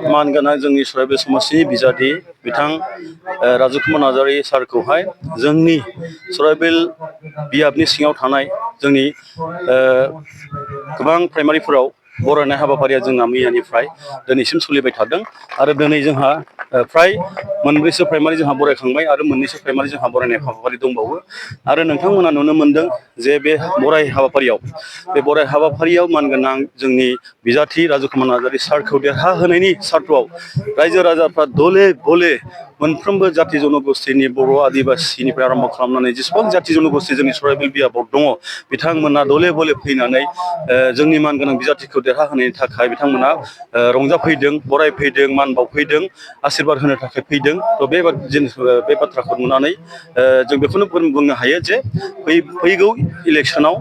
मानगोनां जोंनि सराइबिल समाजनि बिजाथि बिथां राजु कुमार नार्जारि सारखौहाय जोंनि सराइबिल बियाबनि सिङाव थानाय जोंनि गोबां प्राइमारिफोराव बरायनाय हाबाफारिया जोंना मैयानिफ्राय दिनैसिम सोलिबाय थादों आरो दिनै जोंहा फ्राय मोनब्रैसो प्राइमारि जोंहा बरायखांबाय आरो मोननैसो प्राइमारि जोंहा बरायनाय हाबाफारि दंबावो आरो नोंथांमोना नुनो मोनदों जे बे बराय हाबाफारियाव मानगोनां जोंनि बिजाथि राजु कुमार नार्जारि सारखौ देरहाहोनायनि सार्थआव रायजो राजाफ्रा दले बले मोनफ्रोमबो जाथि जनगोष्ठीनि बर' आदिबासिनिफ्राय आरम्भ खालामनानै जेसेबां जाथि जनगोष्ठी जोंनि सराइबिल बियाबाव दङ बिथांमोना दले बले फैनानै जोंनि मानगोनां बिजाथिखौ देरहाहोनायनि थाखाय बिथांमोना रंजाफैदों बरायफैदों मान बावफैदों आशीर्बाद होनो थाखाय फैदों थ' बे बाथ्राखौ नुनानै जों बेखौनो बुंनो हायो जे फैगौ इलेक्सनाव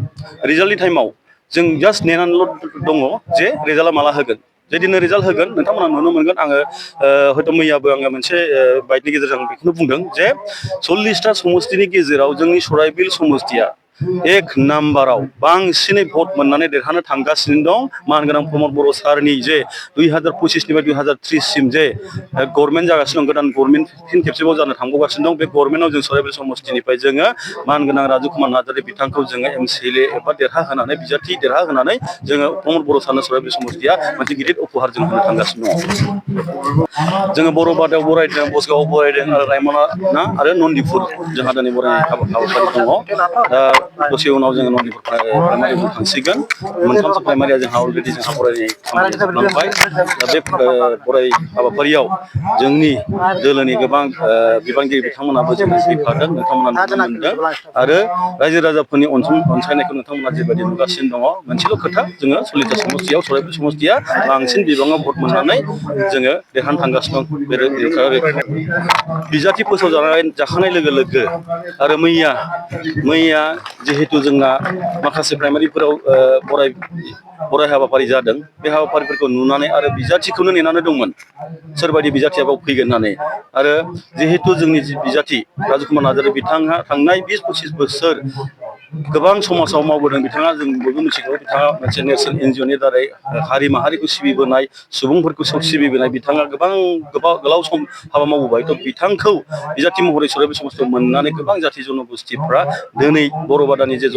रिजाल्टनि टाइमाव जों जास्ट नेनानैल' दङ जे रिजाल्टआ माला होगोन जेदिनो रिजाल्ट होगोन नोंथांमोना नुनो मोनगोन आङो हयथ' मैयाबो आङो मोनसे बाइटनि गेजेरजों बेखौनो बुंदों जे 40टा समस्तिनि गेजेराव जोंनि सराइबिल समस्तिया एक नाम्बाराव बांसिनै भट मोननानै देरहानो थांगासिनो दं मानगोनां प्रमद बर' सारनि जे 2025निफ्राय 2030सिम जे गभर्नमेन्ट जागासिनो दं गोदान गभर्नमेन्ट फिन खेबसेबाव जानो थांबावगासिनो दं बे गभर्नमेन्टआव जों सराइबिल समस्तिनिफ्राय जोङो मानगोनां राजु कुमार नार्जारि बिथांखौ जोङो MCLA एबा देरहाहोनानै बिजाथि देरहाहोनानै जोङो प्रमद बर' सारनो सराइबिल समस्तिया मोनसे गिदिर उपहार जों होनो थांगासिनो दङ जोङो बर'बादायाव बरायदों बसगावआव बरायदों आरो रायमना ना आरो नन्दिपुर जोंहा दिनै बरायनाय हाबाफारि दङ दा दसे उनाव जोङो नन्दिपुर प्राइमारियाव जों थांसिगोन मोनथामसो प्राइमारिया जोंहा अलरेडि जोंहा बरायनाय खामानिया जोबलांबाय दा बे बराय हाबाफारियाव जोंनि दोलोनि गोबां बिबानगिरि बिथांमोनाबो जों फैफादों नोंथांमोना नुनो मोनदों आरो रायजो राजाफोरनि अनसायनायखौ नोंथांमोना जेबायदि नुगासिनो दङ मोनसेल' खोथा जोङो 40टा समस्तियाव सराइबिल समस्तिया बांसिन बिबाङाव भट मोननानै जोङो देरहानो थांगासिनो दं बे रोखा बिजाथि जाखांनाय लोगो लोगो आरो मैया जिहेतु जोंना माखासे प्राइमारिफोराव बराय हाबाफारि जादों बे हाबाफारिफोरखौ नुनानै आरो बिजाथिखौनो नेनानै दंमोन सोरबायदि बिजाथिया बाव फैगोन होननानै आरो जिहेतु जोंनि बिजाथि राजु कुमार नार्जारि बिथाङा थांनाय 20-25 बोसोर गोबां समाजाव मावबोदों बिथाङा जों बयबो मिथिगौ बिथाङा मोनसे नेरसोन NGOनि दारै हारि माहारिखौ सिबिबोनाय सुबुंफोरखौ सिबिबोनाय बिथाङा गोलाव सम हाबा मावबोबाय थ' बिथांखौ बिजाथि महरै सराइबिल समस्तियाव मोननानै गोबां जाथि जनगोष्ठीफ्रा दिनै बर'बादानि जे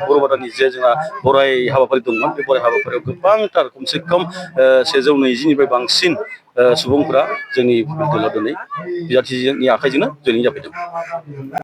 बर'बादानि जे जोंहा बराय हाबाफारि दंमोन बे बराय हाबाफारियाव गोबांथार खमसे खम 120निफ्राय बांसिन सुबुंफोरा जोंनि ओनसोलाव दिनै बिजाथिनि आखाइजोंनो जयनिं जाफैदों।